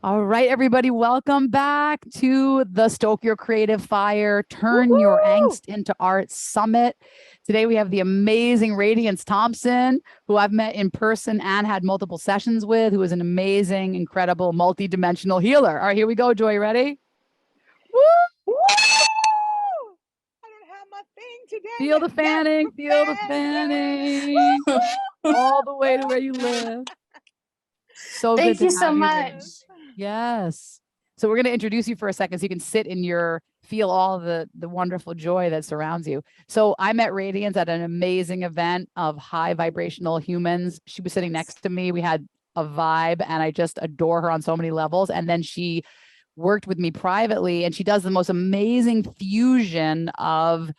All right, everybody, welcome back to the Stoke Your Creative Fire, Turn Your Woohoo! Angst into Art Summit. Today we have the amazing Radiance Thompson, who I've met in person and had multiple sessions with, who is an amazing, incredible, multi-dimensional healer. All right, here we go, Joy. Ready? Woo! Woo! I don't have my thing today. Feel the Yes, fanning, we're feel the fanning. fanning, all the way to where you live. So good Thank to you so have you, much. Radiance. Yes. So we're going to introduce you for a second so you can sit in your feel all the wonderful joy that surrounds you. So I met Radiance at an amazing event of high vibrational humans. She was sitting next to me. We had a vibe and I just adore her on so many levels. And then she worked with me privately and she does the most amazing fusion of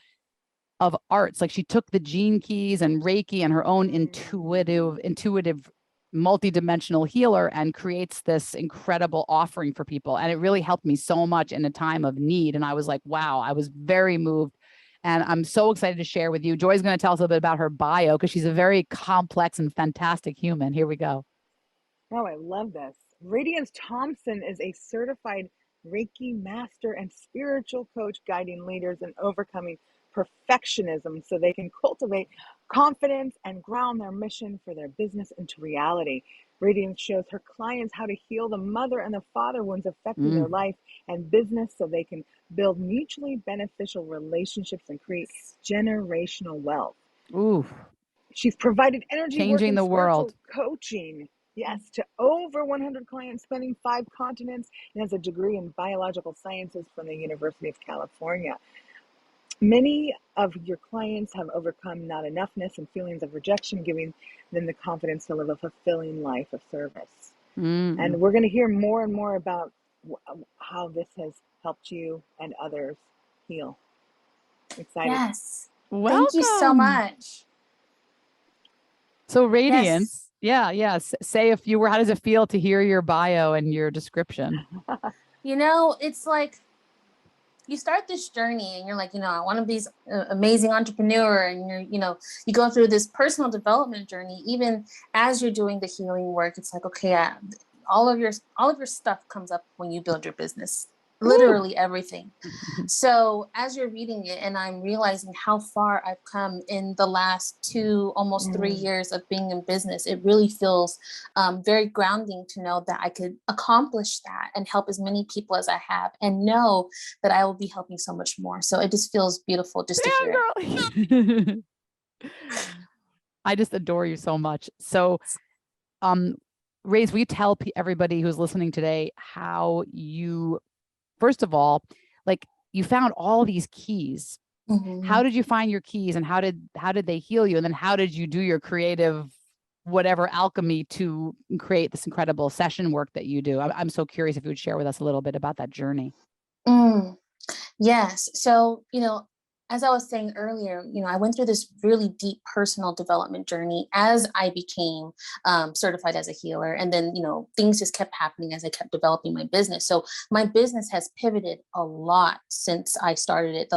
arts. Like she took the gene keys and Reiki and her own intuitive multi-dimensional healer and creates this incredible offering for people. And it really helped me so much in a time of need. And I was like, wow, I was very moved. And I'm so excited to share with you. Joy's going to tell us a little bit about her bio because she's a very complex and fantastic human. Here we go. Oh, I love this. Radiance Thompson is a certified Reiki master and spiritual coach guiding leaders in overcoming perfectionism so they can cultivate confidence and ground their mission for their business into reality. Radiance shows her clients how to heal the mother and the father wounds affecting their life and business so they can build mutually beneficial relationships and create generational wealth. Ooh, She's provided energy work changing and the spiritual world. coaching, yes, to over 100 clients spanning 5 continents, and has a degree in biological sciences from the University of California. Many of your clients have overcome not enoughness and feelings of rejection, giving them the confidence to live a fulfilling life of service. And we're going to hear more and more about how this has helped you and others heal. Excited. Yes. Thank you so Welcome. much. So Yes. Radiance, yeah. Say a few words. How does it feel to hear your bio and your description? You know, it's like you start this journey and you're like, I want to be this amazing entrepreneur. And you go through this personal development journey, even as you're doing the healing work. It's like, okay, all of your stuff comes up when you build your business. Literally everything. So as you're reading it and I'm realizing how far I've come in the last almost 3 years of being in business, it really feels very grounding to know that I could accomplish that and help as many people as I have and know that I will be helping so much more. So it just feels beautiful just to hear it. I just adore you so much. So, Raze, will you tell everybody who's listening today how you, first of all, like you found all these keys. How did you find your keys and how did they heal you? And then how did you do your creative, whatever alchemy to create this incredible session work that you do? I'm so curious if you would share with us a little bit about that journey. Yes. So, as I was saying earlier, I went through this really deep personal development journey as I became certified as a healer. And then, things just kept happening as I kept developing my business. So my business has pivoted a lot since I started it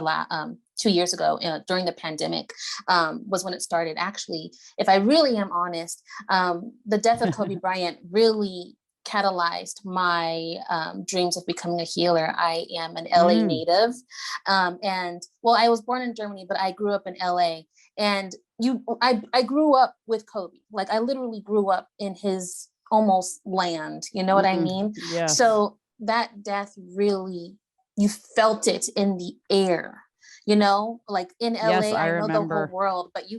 2 years ago during the pandemic was when it started. Actually, if I really am honest, the death of Kobe Bryant really catalyzed my dreams of becoming a healer. I am an LA native. And well, I was born in Germany, but I grew up in LA. And I grew up with Kobe. Like I literally grew up in his almost land. You know what I mean? Yes. So that death really, you felt it in the air. Like in LA, Yes, I know the whole world, but you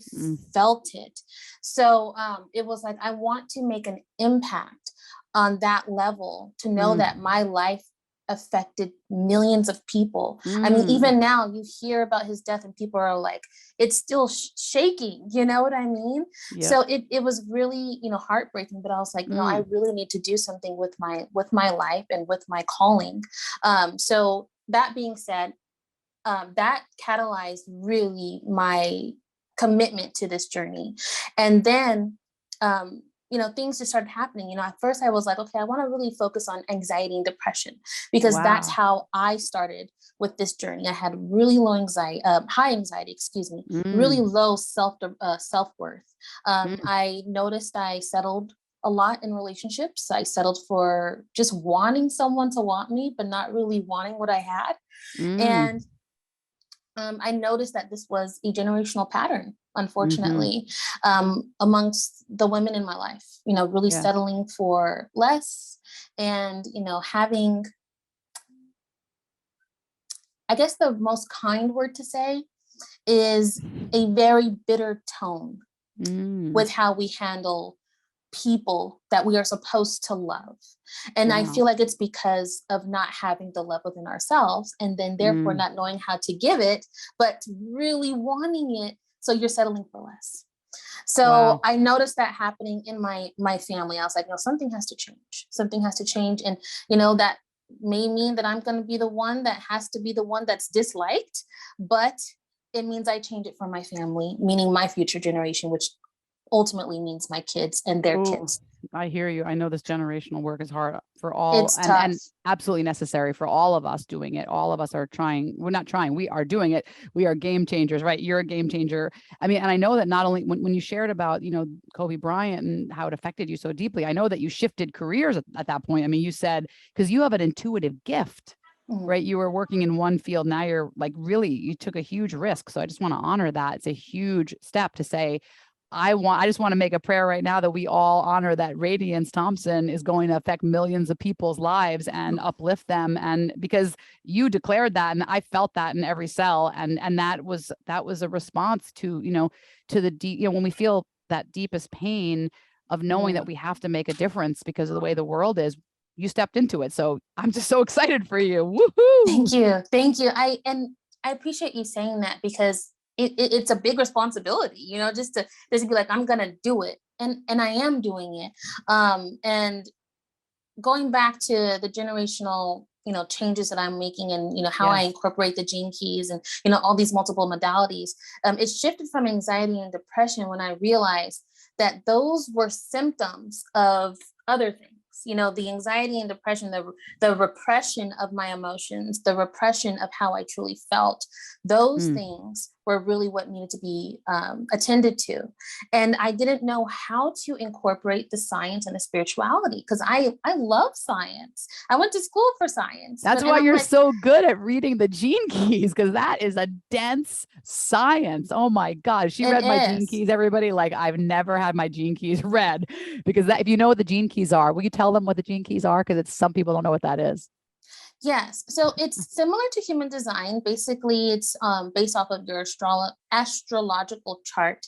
felt it. So it was like, I want to make an impact on that level to know that my life affected millions of people. I mean, even now you hear about his death and people are like, it's still shaking. You know what I mean? Yep. So it was really, heartbreaking, but I was like, I really need to do something with my life and with my calling. So that being said, that catalyzed really my commitment to this journey. And then, things just started happening. At first I was like, okay, I want to really focus on anxiety and depression because that's how I started with this journey. I had really low anxiety, high anxiety, really low self-worth. I noticed I settled a lot in relationships. I settled for just wanting someone to want me, but not really wanting what I had. And I noticed that this was a generational pattern, unfortunately, amongst the women in my life, you know, really settling for less and, you know, having, I guess the most kind word to say is a very bitter tone with how we handle people that we are supposed to love. And I feel like it's because of not having the love within ourselves, and then therefore not knowing how to give it, but really wanting it. So you're settling for less. So I noticed that happening in my family. I was like, no, something has to change. Something has to change. And, you know, that may mean that I'm going to be the one that has to be the one that's disliked, but it means I change it for my family, meaning my future generation, which ultimately means my kids and their kids. I hear you. I know this generational work is hard for all, It's and absolutely necessary for all of us doing it. All of us are trying. We're not trying. We are doing it. We are game changers, right? You're a game changer. I mean, and I know that not only when you shared about, you know, Kobe Bryant and how it affected you so deeply, I know that you shifted careers at that point. I mean, you said, because you have an intuitive gift, right? You were working in one field. Now you're like, really, you took a huge risk. So I just want to honor that. It's a huge step to say, I just want to make a prayer right now that we all honor that Radiance Thompson is going to affect millions of people's lives and uplift them. And because you declared that, and I felt that in every cell, and that was a response to, you know, to the deep, you know, when we feel that deepest pain of knowing that we have to make a difference because of the way the world is, you stepped into it. So I'm just so excited for you. Woohoo! Thank you. I appreciate you saying that, because it's a big responsibility, you know, just to be like, I'm gonna do it, and I am doing it. And going back to the generational, you know, changes that I'm making, and, you know, how I incorporate the gene keys and, you know, all these multiple modalities, it shifted from anxiety and depression when I realized that those were symptoms of other things. You know, the anxiety and depression, the repression of my emotions, the repression of how I truly felt, those things were really what needed to be attended to. And I didn't know how to incorporate the science and the spirituality, because I love science. I went to school for science. That's why you're so good at reading the gene keys, because that is a dense science. Oh my God. She read my gene keys, everybody. Like, I've never had my gene keys read, because that, if you know what the gene keys are, will you tell them what the gene keys are? Because some people don't know what that is. Yes. So it's similar to human design. Basically, it's based off of your astrological chart.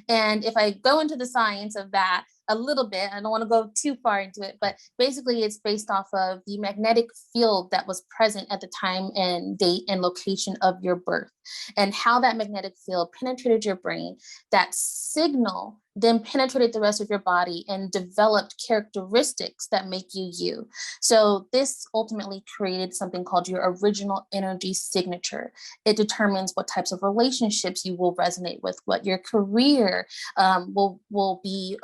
And if I go into the science of that a little bit, I don't want to go too far into it, but basically it's based off of the magnetic field that was present at the time and date and location of your birth, and how that magnetic field penetrated your brain. That signal then penetrated the rest of your body and developed characteristics that make you you. So this ultimately created something called your original energy signature. It determines what types of relationships you will resonate with, what your career will be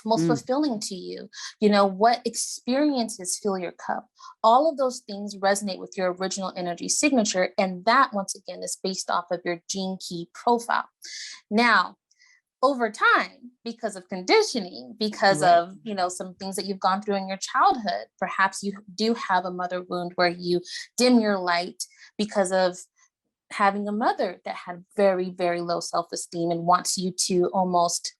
most fulfilling to you, you know, what experiences fill your cup. All of those things resonate with your original energy signature. And that, once again, is based off of your gene key profile. Now, over time, because of conditioning, because of, you know, some things that you've gone through in your childhood, perhaps you do have a mother wound where you dim your light because of having a mother that had very, very low self-esteem and wants you to almost,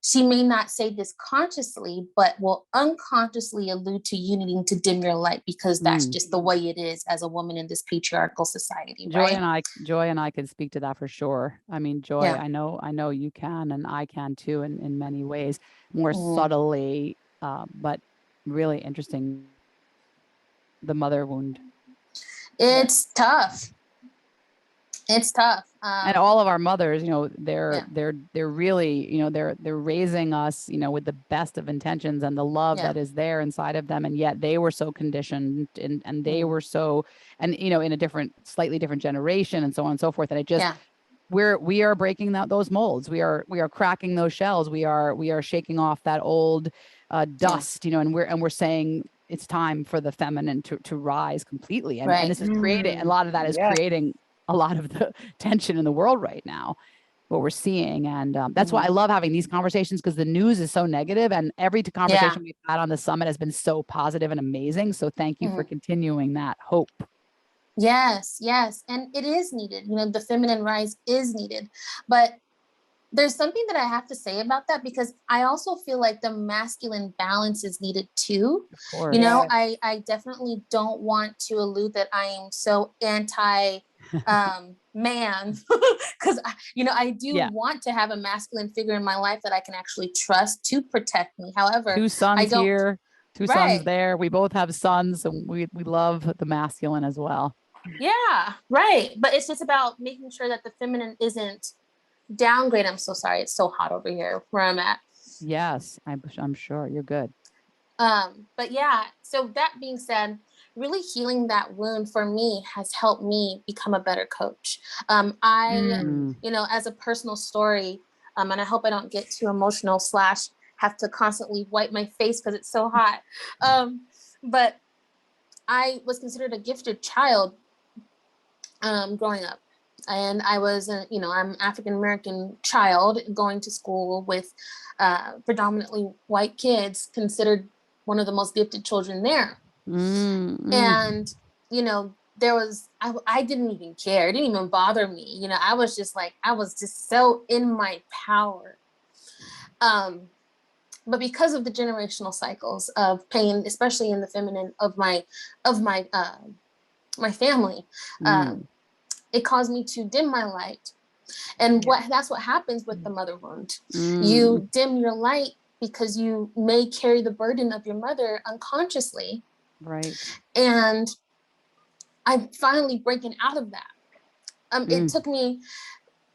she may not say this consciously, but will unconsciously allude to you needing to dim your light, because that's just the way it is as a woman in this patriarchal society. Joy and I can speak to that for sure. I mean, Joy, I know you can, and I can too, in many ways, more subtly, but really interesting. The mother wound. It's tough. It's tough. And all of our mothers, you know, they're really, you know, they're raising us, you know, with the best of intentions and the love that is there inside of them. And yet they were so conditioned, and they were so, and, you know, in a slightly different generation and so on and so forth. And it just, we are breaking those molds. We are cracking those shells. We are shaking off that old dust, you know, and we're saying it's time for the feminine to rise completely. And this is creating, a lot of that is creating a lot of the tension in the world right now. what we're seeing. And that's why I love having these conversations, because the news is so negative, and every conversation we've had on the summit has been so positive and amazing. So thank you for continuing that hope. Yes, yes. And it is needed. You know, the feminine rise is needed. But there's something that I have to say about that, because I also feel like the masculine balance is needed too. Of course. You know, I definitely don't want to allude that I am so anti man, because you know, I do want to have a masculine figure in my life that I can actually trust to protect me. However, 2 sons I don't, here, 2 sons there. We both have sons, and we love the masculine as well. Yeah, right. But it's just about making sure that the feminine isn't downgrade. I'm so sorry. It's so hot over here where I'm at. Yes, I'm sure you're good. But yeah, so that being said, really healing that wound for me has helped me become a better coach. You know, as a personal story, and I hope I don't get too emotional / have to constantly wipe my face because it's so hot. But I was considered a gifted child growing up. And I was, you know, I'm African-American child going to school with predominantly white kids, considered one of the most gifted children there. And, you know, there was, I didn't even care. It didn't even bother me. You know, I was just so in my power. But because of the generational cycles of pain, especially in the feminine of my family, it caused me to dim my light. And that's what happens with the mother wound. You dim your light because you may carry the burden of your mother unconsciously. Right. And I'm finally breaking out of that. It took me,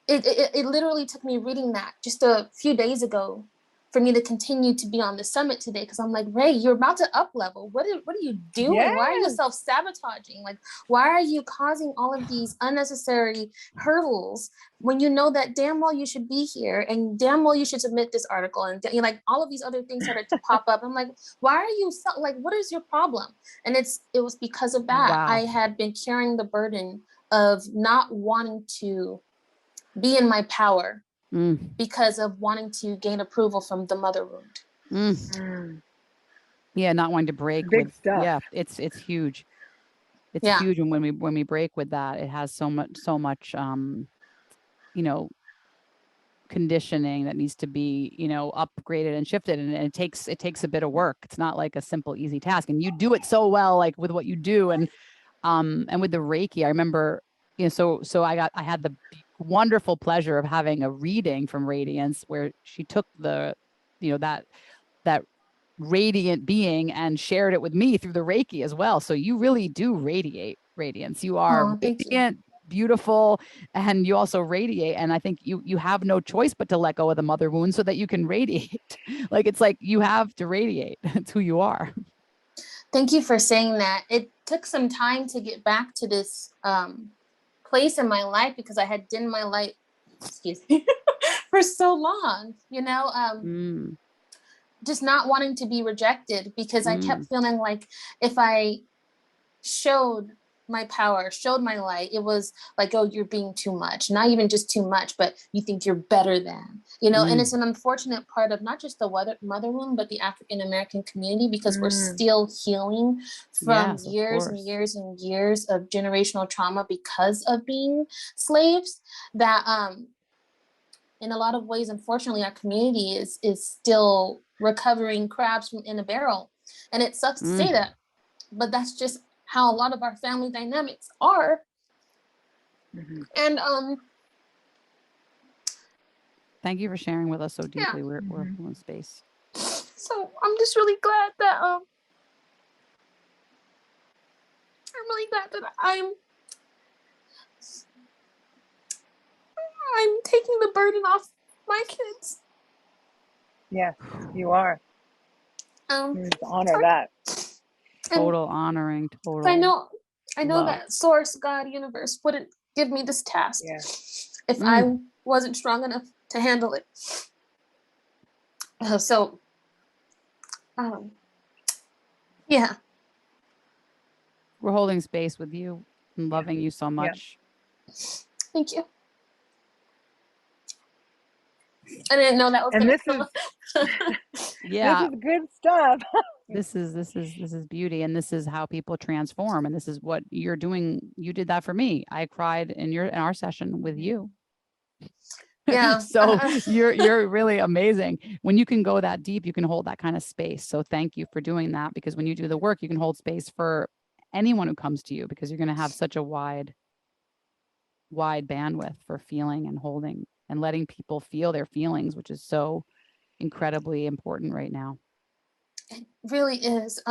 it literally took me reading that just a few days ago for me to continue to be on the summit today. Cause I'm like, Ray, you're about to up level. What are you doing? Yes. Why are you self-sabotaging? Like, why are you causing all of these unnecessary hurdles when you know that damn well you should be here and damn well you should submit this article, and you know, like all of these other things started to pop up. I'm like, why are you like, what is your problem? And it was because of that. Wow. I had been carrying the burden of not wanting to be in my power because of wanting to gain approval from the mother wound. Yeah, not wanting to break big with stuff. Yeah, it's huge. It's huge. And when we break with that, it has so much you know, conditioning that needs to be, you know, upgraded and shifted, and it takes a bit of work. It's not like a simple, easy task, and you do it so well, like with what you do. And with the Reiki, I remember, you know, so I had the wonderful pleasure of having a reading from Radiance, where she took the, you know, that radiant being and shared it with me through the Reiki as well. So you really do radiate radiance. You are radiant, beautiful, and you also radiate. And I think you have no choice but to let go of the mother wound so that you can radiate. Like, it's like you have to radiate. It's who you are. Thank you for saying that. It took some time to get back to this place in my life, because I had dimmed my light, excuse me, for so long, you know, just not wanting to be rejected, because I kept feeling like if I showed my power, showed my light, it was like, oh, you're being too much. Not even just too much, but you think you're better than, you know. And it's an unfortunate part of not just the mother wound, but the African-American community, because we're still healing from years and years and years of generational trauma because of being slaves. That in a lot of ways, unfortunately, our community is still recovering crabs from in a barrel. And it sucks to say that, but that's just how a lot of our family dynamics are. And thank you for sharing with us so deeply. We're in space. So I'm just really glad that I'm taking the burden off my kids. Yes, you are. Honor that. Total honoring, total. I know that source, God, universe wouldn't give me this task if I wasn't strong enough to handle it. So, yeah. We're holding space with you and loving you so much. Thank you. I didn't know that was And gonna this come is up. Yeah. this is good stuff. This is beauty, and this is how people transform, and this is what you're doing. You did that for me. I cried in our session with you. Yeah. So you're really amazing. When you can go that deep, you can hold that kind of space. So thank you for doing that, because when you do the work, you can hold space for anyone who comes to you, because you're going to have such a wide bandwidth for feeling and holding and letting people feel their feelings, which is so incredibly important right now. It really is.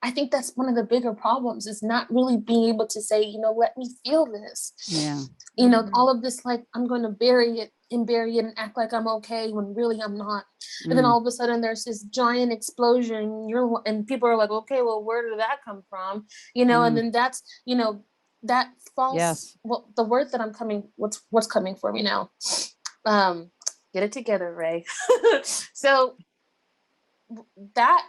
I think that's one of the bigger problems, is not really being able to say, you know, let me feel this. Yeah. You know, all of this, like, I'm going to bury it and act like I'm okay when really I'm not. And then all of a sudden there's this giant explosion, and people are like, okay, well, where did that come from? You know, and then that's, you know, that false, Yes. well, the word that what's coming for me now. Get it together, Ray. So that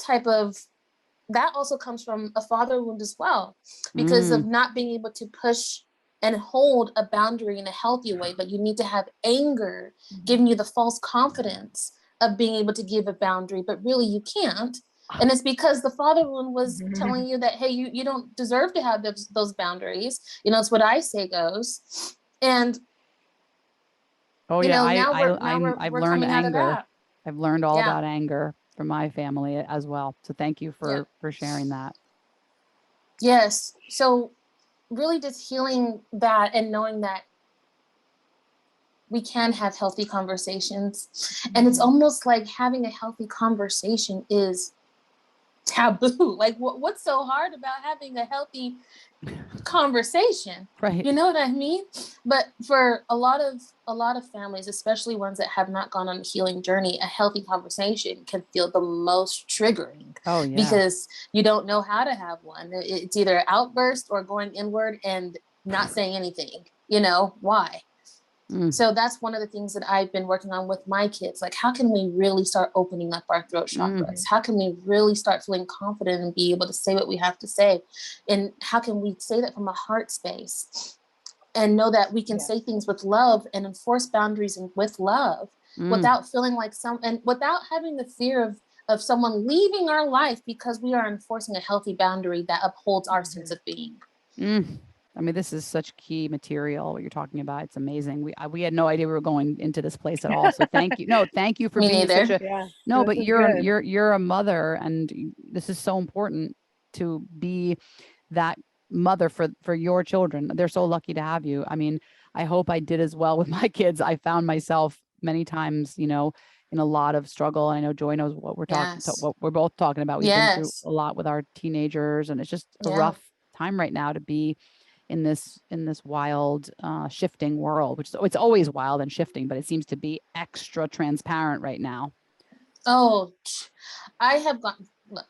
also comes from a father wound as well, because of not being able to push and hold a boundary in a healthy way. But you need to have anger giving you the false confidence of being able to give a boundary, but really you can't. And it's because the father wound was telling you that, hey, you don't deserve to have those boundaries. You know, it's what I say goes. And oh you yeah, know, I've we're learned coming out of anger. that. I've learned all Yeah. about anger from my family as well. So thank you Yeah. for sharing that. Yes. So really just healing that and knowing that we can have healthy conversations. And it's almost like having a healthy conversation is taboo. Like what's so hard about having a healthy conversation? Right. You know what I mean? But for a lot of families, especially ones that have not gone on a healing journey, a healthy conversation can feel the most triggering. Oh yeah. Because you don't know how to have one. It's either outburst or going inward and not saying anything. You know why? So that's one of the things that I've been working on with my kids. Like, how can we really start opening up our throat chakras? How can we really start feeling confident and be able to say what we have to say? And how can we say that from a heart space and know that we can say things with love and enforce boundaries with love without feeling like and without having the fear of someone leaving our life because we are enforcing a healthy boundary that upholds our sense of being. I mean, this is such key material, what you're talking about. It's amazing. We had no idea we were going into this place at all. So thank you. No, thank you for being such a, no, but you're a mother, and this is so important to be that mother for your children. They're so lucky to have you. I mean, I hope I did as well with my kids. I found myself many times, you know, in a lot of struggle. And I know Joy knows what we're talking, what we're both talking about. We've been through a lot with our teenagers, and it's just a rough time right now to be in this wild shifting world, which it's always wild and shifting, but it seems to be extra transparent right now. Oh, I have gotten, look,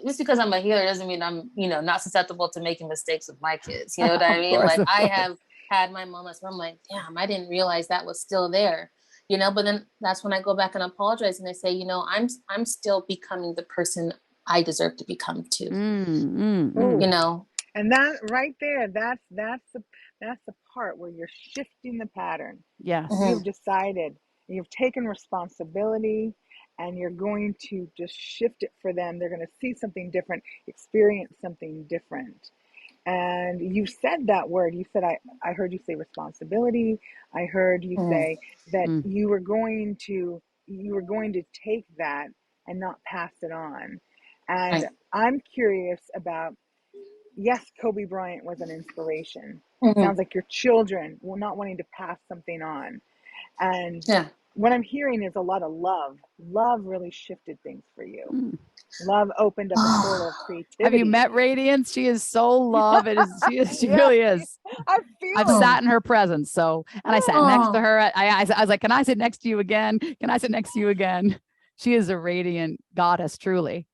just because I'm a healer doesn't mean I'm, you know, not susceptible to making mistakes with my kids. You know what I mean? Like I have had my moments where I'm like, damn, I didn't realize that was still there, you know, but then that's when I go back and apologize and I say, you know, I'm still becoming the person I deserve to become too, you know? And that right there, that's the part where you're shifting the pattern. Yes. You've decided, you've taken responsibility, and you're going to just shift it for them. They're going to see something different, experience something different. And you said that word. You said, I heard you say responsibility. I heard you say that you were going to take that and not pass it on. And I'm curious about, yes, Kobe Bryant was an inspiration. Sounds like your children were not wanting to pass something on. And what I'm hearing is a lot of love. Love really shifted things for you. Love opened up a portal of creativity. Have you met Radiance? She is so love. She really is. I've sat in her presence. So, and I sat next to her. I was like, can I sit next to you again? Can I sit next to you again? She is a radiant goddess, truly.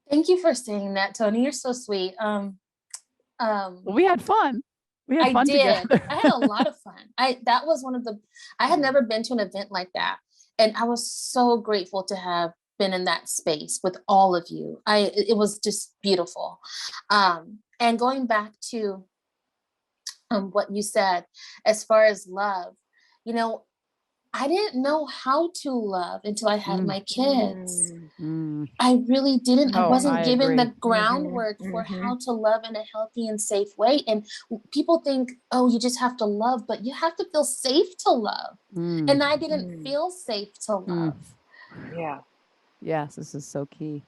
Thank you for saying that, Toni. You're so sweet. We had fun. We had fun together. I had a lot of fun. That was one of the, I had never been to an event like that. And I was so grateful to have been in that space with all of you. It was just beautiful. And going back to what you said, as far as love, you know, I didn't know how to love until I had my kids. Mm. I really didn't. I Oh, wasn't I given agree. the groundwork for how to love in a healthy and safe way. And people think, oh, you just have to love, but you have to feel safe to love. And I didn't feel safe to love. Yeah. Yes, this is so key.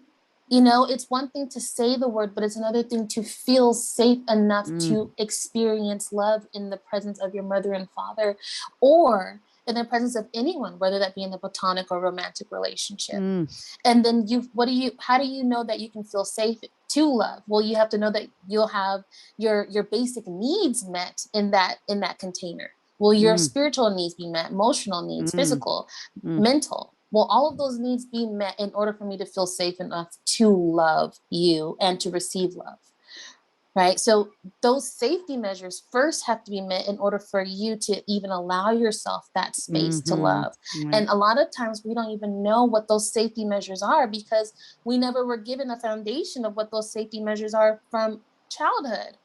You know, it's one thing to say the word, but it's another thing to feel safe enough to experience love in the presence of your mother and father, or in the presence of anyone, whether that be in a platonic or romantic relationship. And then how do you know that you can feel safe to love? Well, you have to know that you'll have your basic needs met in that container. Will your spiritual needs be met, emotional needs, physical, mental? Will all of those needs be met in order for me to feel safe enough to love you and to receive love? Right? So those safety measures first have to be met in order for you to even allow yourself that space to love. And a lot of times we don't even know what those safety measures are because we never were given a foundation of what those safety measures are from childhood.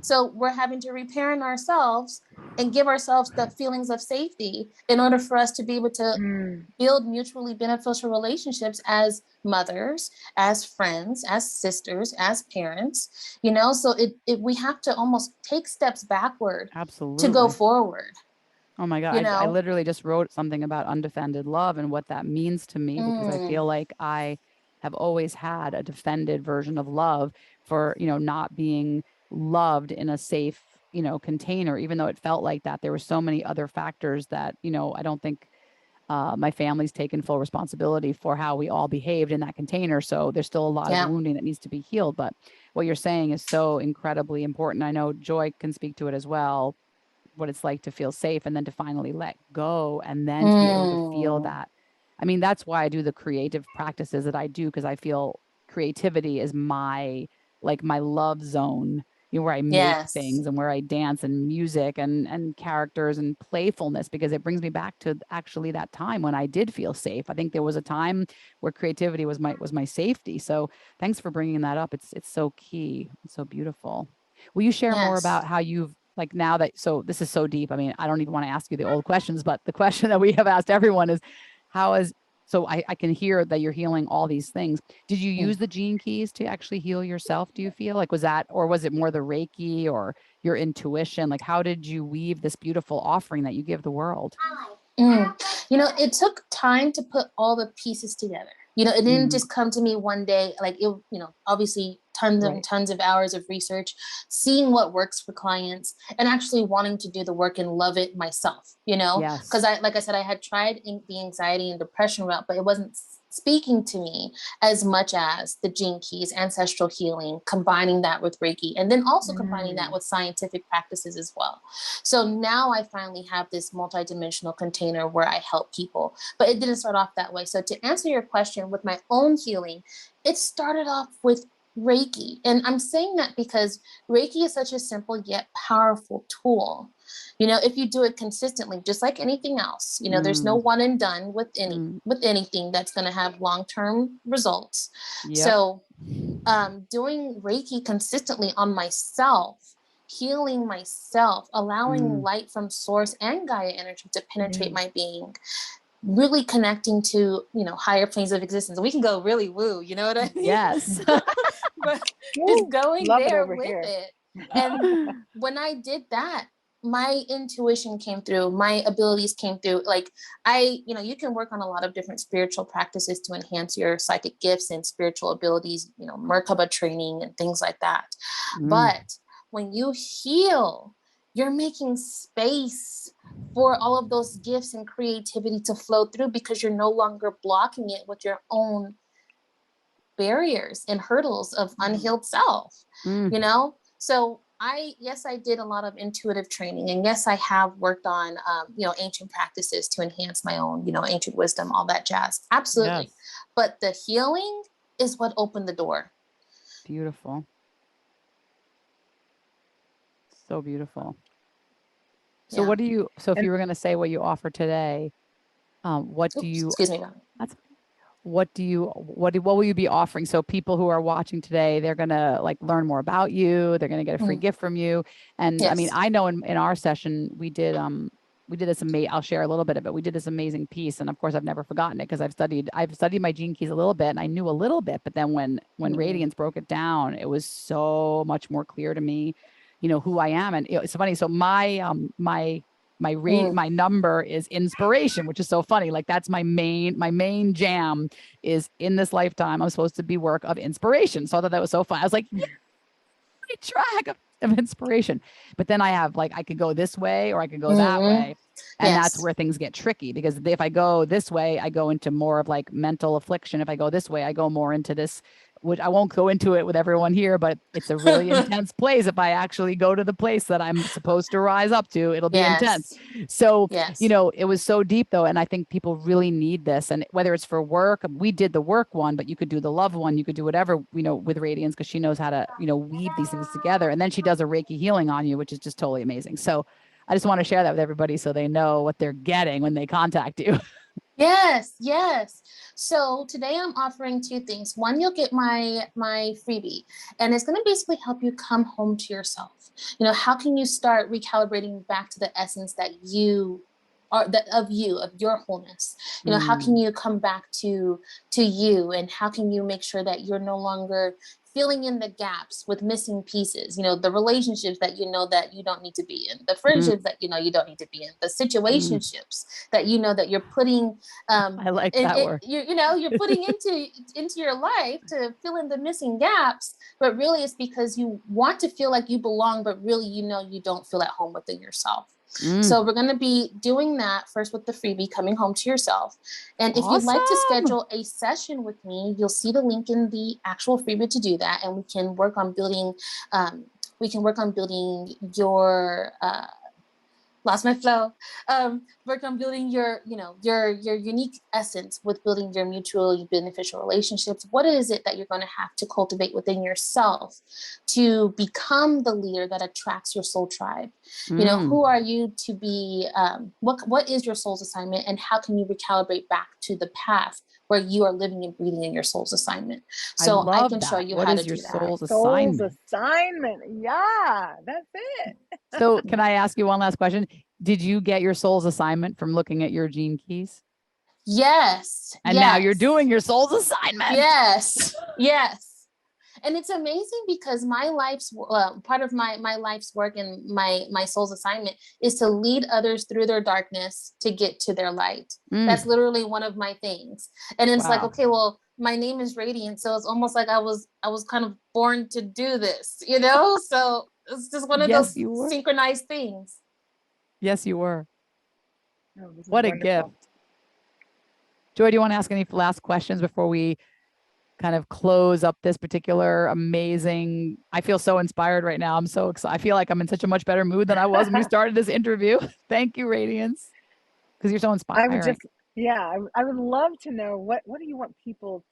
So we're having to reparent ourselves and give ourselves the feelings of safety in order for us to be able to build mutually beneficial relationships as mothers, as friends, as sisters, as parents, you know, so we have to almost take steps backward to go forward. Oh my God. I literally just wrote something about undefended love and what that means to me, because I feel like I have always had a defended version of love for, you know, not being loved in a safe, you know, container, even though it felt like that. There were so many other factors that, you know, I don't think my family's taken full responsibility for how we all behaved in that container. So there's still a lot of wounding that needs to be healed. But what you're saying is so incredibly important. I know Joy can speak to it as well, what it's like to feel safe and then to finally let go and then to be able to feel that. I mean, that's why I do the creative practices that I do, because I feel creativity is my love zone, you know, where I make things and where I dance and music and characters and playfulness, because it brings me back to actually that time when I did feel safe. I think there was a time where creativity was my safety. So thanks for bringing that up. It's so key. It's so beautiful. Will you share more about how you've, like, now that, so this is so deep. I mean, I don't even want to ask you the old questions, but the question that we have asked everyone is so I can hear that you're healing all these things. Did you use the gene keys to actually heal yourself? Do you feel like, was it more the Reiki or your intuition? Like, how did you weave this beautiful offering that you give the world? You know, it took time to put all the pieces together. You know, it didn't just come to me one day. Like, it, you know, obviously tons and tons of hours of research, seeing what works for clients, and actually wanting to do the work and love it myself, you know? Because like I said, I had tried the anxiety and depression route, but it wasn't speaking to me as much as the gene keys, ancestral healing, combining that with Reiki, and then also combining that with scientific practices as well. So now I finally have this multidimensional container where I help people, but it didn't start off that way. So to answer your question, with my own healing, it started off with Reiki. And I'm saying that because Reiki is such a simple yet powerful tool. You know, if you do it consistently, just like anything else, you know, there's no one and done with anything that's going to have long-term results. So doing Reiki consistently on myself, healing myself, allowing light from source and Gaia energy to penetrate my being, really connecting to, you know, higher planes of existence. We can go really woo, you know what I mean? Yes. But just going there with it. And when I did that, my intuition came through, my abilities came through. Like, you know, you can work on a lot of different spiritual practices to enhance your psychic gifts and spiritual abilities, you know, Merkaba training and things like that. But when you heal, you're making space for all of those gifts and creativity to flow through, because you're no longer blocking it with your own barriers and hurdles of unhealed self, you know? So I did a lot of intuitive training, and yes, I have worked on, you know, ancient practices to enhance my own, you know, ancient wisdom, all that jazz. Absolutely. But the healing is what opened the door. Beautiful. So beautiful. So what do you, so if you were going to say what you offer today, what do you, excuse me, what will you be offering? So people who are watching today, they're going to like learn more about you. They're going to get a free gift from you. And I mean, I know in our session, we did we did this I'll share a little bit of it. We did this amazing piece. And of course I've never forgotten it because I've studied my gene keys a little bit and I knew a little bit, but then when Radiance broke it down, it was so much more clear to me, you know, who I am. And it's funny. So my number is inspiration, which is so funny. Like that's my main jam is in this lifetime. I'm supposed to be work of inspiration. So I thought that was so fun. I was like, yeah, track of inspiration. But then I have like, I could go this way or I could go that way. And that's where things get tricky, because if I go this way, I go into more of like mental affliction. If I go this way, I go more into this, which I won't go into it with everyone here, but it's a really intense place. If I actually go to the place that I'm supposed to rise up to, it'll be intense. So, you know, it was so deep though. And I think people really need this. And whether it's for work, we did the work one, but you could do the love one. You could do whatever, you know, with Radiance, because she knows how to, you know, weave these things together. And then she does a Reiki healing on you, which is just totally amazing. So I just want to share that with everybody so they know what they're getting when they contact you. Yes, yes. So today I'm offering two things. One, you'll get my freebie, and it's going to basically help you come home to yourself. You know, how can you start recalibrating back to the essence that you are, of your wholeness? You know, how can you come back to you, and how can you make sure that you're no longer filling in the gaps with missing pieces, you know, the relationships that you know that you don't need to be in, the friendships that you know you don't need to be in, the situationships that you know that you're putting I like that word. You're putting into your life to fill in the missing gaps, but really it's because you want to feel like you belong, but really you know you don't feel at home within yourself. So we're going to be doing that first with the freebie, coming home to yourself. And if you'd like to schedule a session with me, you'll see the link in the actual freebie to do that. And we can work on building, your, lost my flow. Work on building your unique essence with building your mutually beneficial relationships. What is it that you're going to have to cultivate within yourself to become the leader that attracts your soul tribe? You know, who are you to be? What is your soul's assignment, and how can you recalibrate back to the path where you are living and breathing in your soul's assignment? So I can show you how to do that. Soul's assignment? Yeah, that's it. So can I ask you one last question? Did you get your soul's assignment from looking at your gene keys? Yes. And now you're doing your soul's assignment. Yes. Yes. And it's amazing because my life's part of my life's work and my soul's assignment is to lead others through their darkness to get to their light. That's literally one of my things. And it's like, okay, well, my name is Radiant, so it's almost like I was kind of born to do this, you know? So it's just one of those synchronized things. Yes, you were. Oh, what a gift. Joy, do you want to ask any last questions before we kind of close up this particular amazing? I feel so inspired right now. I'm so excited. I feel like I'm in such a much better mood than I was when we started this interview. Thank you, Radiance, because you're so inspiring. I would love to know what do you want people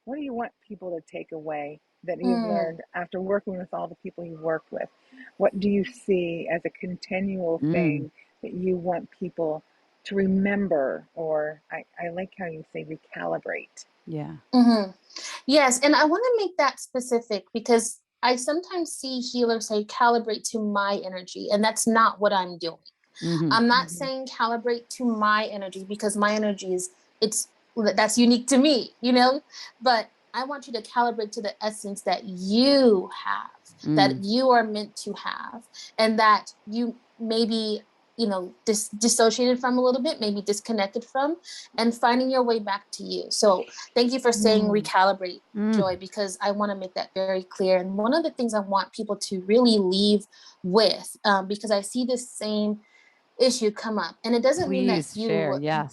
to take away that you've learned after working with all the people you work with? What do you see as a continual thing that you want people to remember? Or I like how you say recalibrate. Yeah. Yes. And I want to make that specific because I sometimes see healers say calibrate to my energy, and that's not what I'm doing. I'm not saying calibrate to my energy, because my energy that's unique to me, you know, but I want you to calibrate to the essence that you have, that you are meant to have, and that you maybe, you know, dissociated from a little bit, maybe disconnected from, and finding your way back to you. So thank you for saying recalibrate, Joy, because I want to make that very clear. And one of the things I want people to really leave with, because I see this same issue come up, and it doesn't mean that you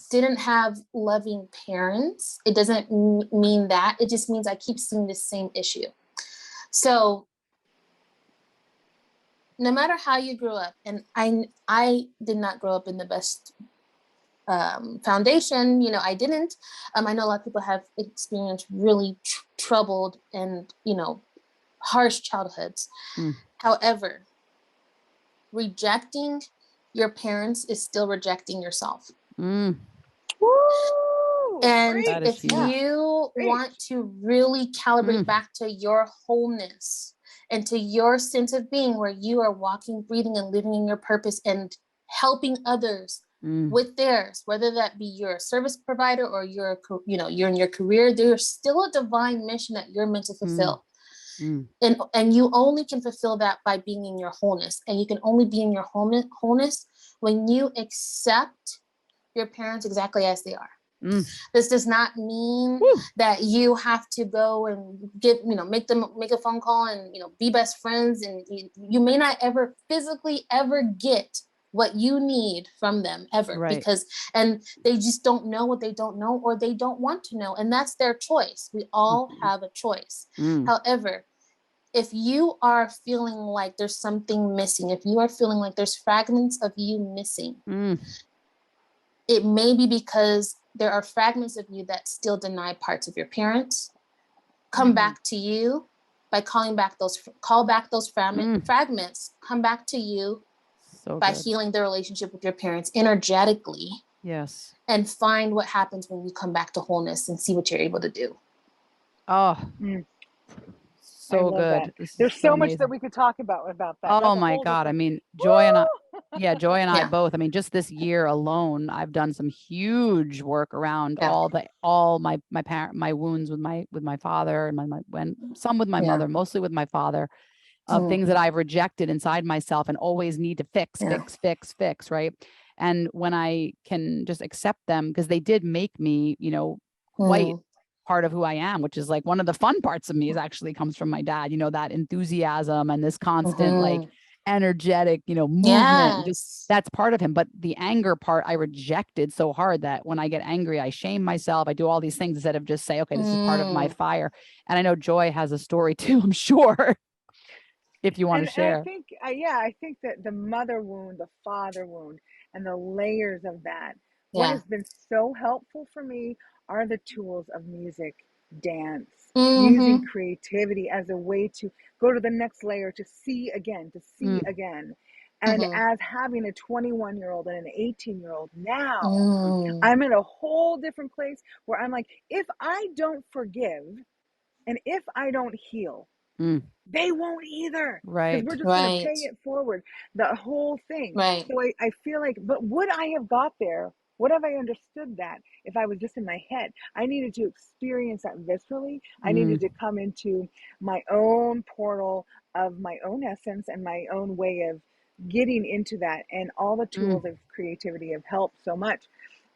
didn't have loving parents. It doesn't mean that. It just means I keep seeing the same issue. So no matter how you grew up, and I did not grow up in the best foundation, you know, I didn't. I know a lot of people have experienced really troubled and, you know, harsh childhoods. However, rejecting your parents is still rejecting yourself. Woo! And if you want to really calibrate back to your wholeness and to your sense of being, where you are walking, breathing, and living in your purpose and helping others with theirs, whether that be your service provider or you're in your career, there's still a divine mission that you're meant to fulfill. And you only can fulfill that by being in your wholeness. And you can only be in your wholeness when you accept your parents exactly as they are. This does not mean that you have to go and make a phone call and, be best friends. And you may not ever physically ever get what you need from them ever, and they just don't know what they don't know, or they don't want to know. And that's their choice. We all have a choice. However, if you are feeling like there's something missing, if you are feeling like there's fragments of you missing, it may be because there are fragments of you that still deny parts of your parents. Come back to you by call back those fragments, come back to you by healing the relationship with your parents energetically. Yes. And find what happens when you come back to wholeness and see what you're able to do. Oh, so good. There's so much that we could talk about that. Oh my God. I mean, Joy and I both. I mean, just this year alone, I've done some huge work around all my wounds with my father and some with my mother, mostly with my father, of things that I've rejected inside myself and always need to fix. Right. And when I can just accept them, because they did make me, quite part of who I am, which is like one of the fun parts of me is actually comes from my dad, that enthusiasm and this constant, like energetic, movement, just that's part of him. But the anger part, I rejected so hard that when I get angry, I shame myself. I do all these things instead of just say, okay, this is part of my fire. And I know Joy has a story too, I'm sure. If you want to share. I think that the mother wound, the father wound, and the layers of that, what has been so helpful for me are the tools of music, dance, using creativity as a way to go to the next layer, to see again. And as having a 21-year-old and an 18-year-old now, I'm in a whole different place where I'm like, if I don't forgive and if I don't heal, they won't either. Right. Because we're just going to pay it forward, the whole thing. Right. So I feel like, but would I have got there? Would have I understood that if I was just in my head? I needed to experience that viscerally. I needed to come into my own portal of my own essence and my own way of getting into that. And all the tools of creativity have helped so much.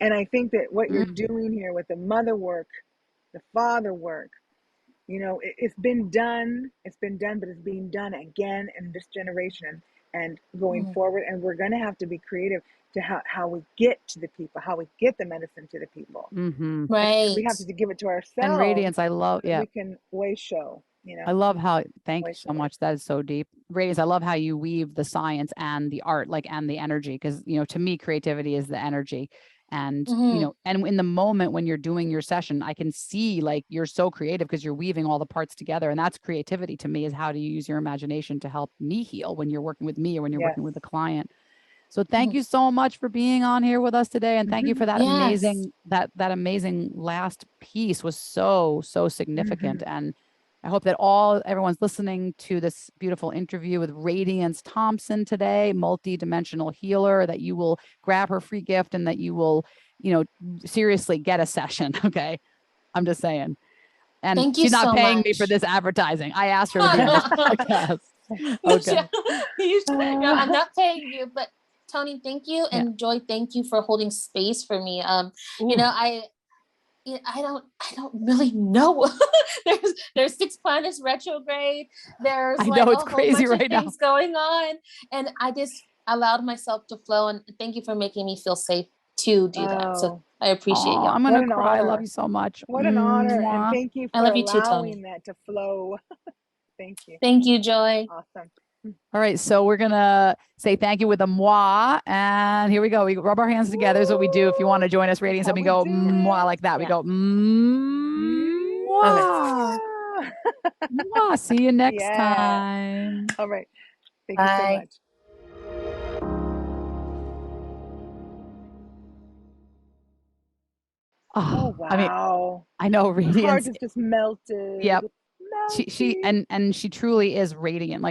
And I think that what you're doing here with the mother work, the father work, it's been done, but it's being done again in this generation and going forward. And we're going to have to be creative to how we get to the people, how we get the medicine to the people. Right. We have to give it to ourselves. And Radiance, I love, we can show, I love how, thank you so much. That is so deep. Radiance, I love how you weave the science and the art, and the energy. Because, to me, creativity is the energy. And, and in the moment when you're doing your session, I can see like you're so creative because you're weaving all the parts together. And that's creativity to me, is how do you use your imagination to help me heal when you're working with me or when you're working with a client. So thank you so much for being on here with us today. And thank you for that amazing, that amazing last piece was so significant. And I hope that everyone's listening to this beautiful interview with Radiance Thompson today, multi-dimensional healer, that you will grab her free gift and that you will, seriously get a session. Okay. I'm just saying. And she's not paying me for this advertising. I asked her to be on this podcast. Okay. I'm not paying you, but Toni, thank you. And Joy, thank you for holding space for me. I don't really know. there's 6 planets retrograde. There's it's crazy right now. Things going on, and I just allowed myself to flow. And thank you for making me feel safe to do that. So I appreciate y'all. I'm gonna cry. I love you so much. What an honor, and thank you for allowing that to flow. Thank you. Thank you, Joy. Awesome. All right, so we're gonna say thank you with a moi, and here we go. We rub our hands together. Is what we do. If you want to join us, Radiance, and we go moi like that. We go moi. Moi. See you next time. All right. Thank you so much. Oh wow! I know Radiance. My heart is just melted. Yep. She and she truly is radiant.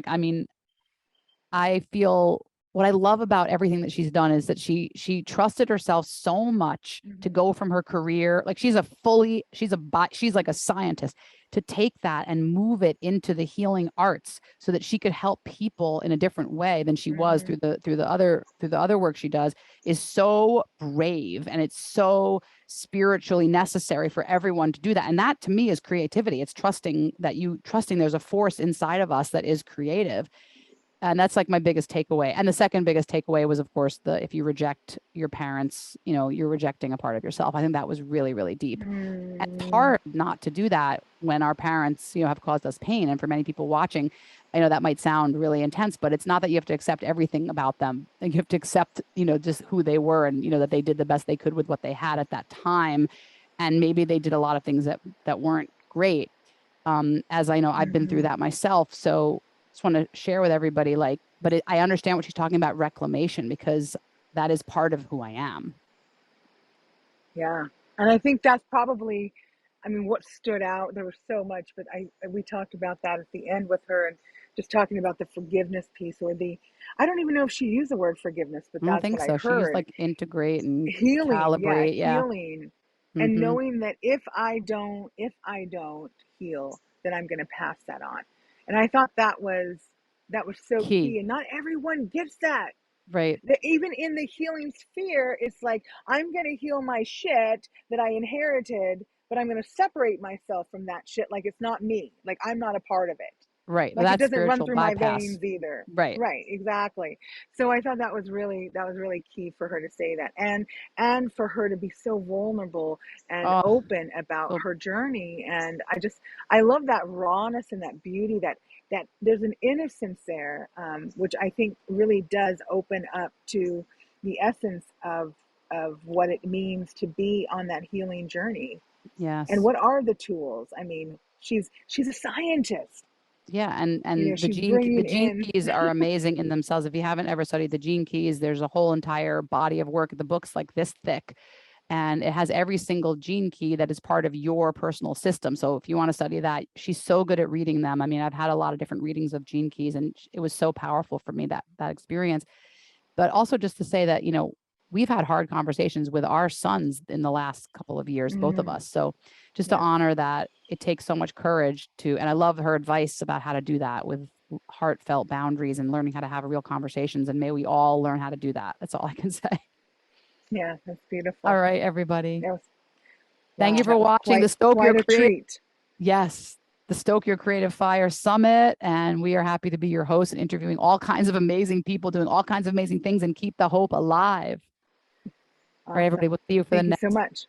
I feel what I love about everything that she's done is that she trusted herself so much to go from her career. Like she's like a scientist, to take that and move it into the healing arts so that she could help people in a different way than she was through the other work she does, is so brave, and it's so spiritually necessary for everyone to do that. And that to me is creativity. It's trusting there's a force inside of us that is creative. And that's like my biggest takeaway. And the second biggest takeaway was, of course, if you reject your parents, you're rejecting a part of yourself. I think that was really, really deep. And it's hard not to do that when our parents, have caused us pain. And for many people watching, I know that might sound really intense, but it's not that you have to accept everything about them. Like you have to accept, just who they were, and, that they did the best they could with what they had at that time. And maybe they did a lot of things that weren't great. As I know, I've been through that myself. So just want to share with everybody, I understand what she's talking about, reclamation, because that is part of who I am. Yeah. And I think that's probably, what stood out, there was so much, but we talked about that at the end with her, and just talking about the forgiveness piece, or I don't even know if she used the word forgiveness, but that's what I heard. She used like integrate and healing, calibrate. Healing. And knowing that if I don't heal, then I'm going to pass that on. And I thought that was so key. And not everyone gets that. Right. Even in the healing sphere, it's like, I'm going to heal my shit that I inherited, but I'm going to separate myself from that shit. Like, it's not me. Like, I'm not a part of it. Right. Like, it doesn't run through bypass. my veins either. Right. Right. Exactly. So I thought that was really key for her to say that, and for her to be so vulnerable and open about her journey. And I love that rawness and that beauty, that there's an innocence there, which I think really does open up to the essence of what it means to be on that healing journey. Yes. And what are the tools? She's a scientist. Yeah. And the gene keys are amazing in themselves. If you haven't ever studied the gene keys, there's a whole entire body of work. The book's like this thick, and it has every single gene key that is part of your personal system. So if you want to study that, she's so good at reading them. I've had a lot of different readings of gene keys, and it was so powerful for me, that experience. But also just to say that, we've had hard conversations with our sons in the last couple of years, both of us. So just to honor that, it takes so much courage and I love her advice about how to do that with heartfelt boundaries and learning how to have real conversations. And may we all learn how to do that. That's all I can say. Yeah, that's beautiful. All right, everybody. Thank you for watching the Stoke Your treat. Yes, the Stoke Your Creative Fire Summit. And we are happy to be your host and interviewing all kinds of amazing people doing all kinds of amazing things, and keep the hope alive. Awesome. All right, everybody, we'll see you for the next. Thank you so much.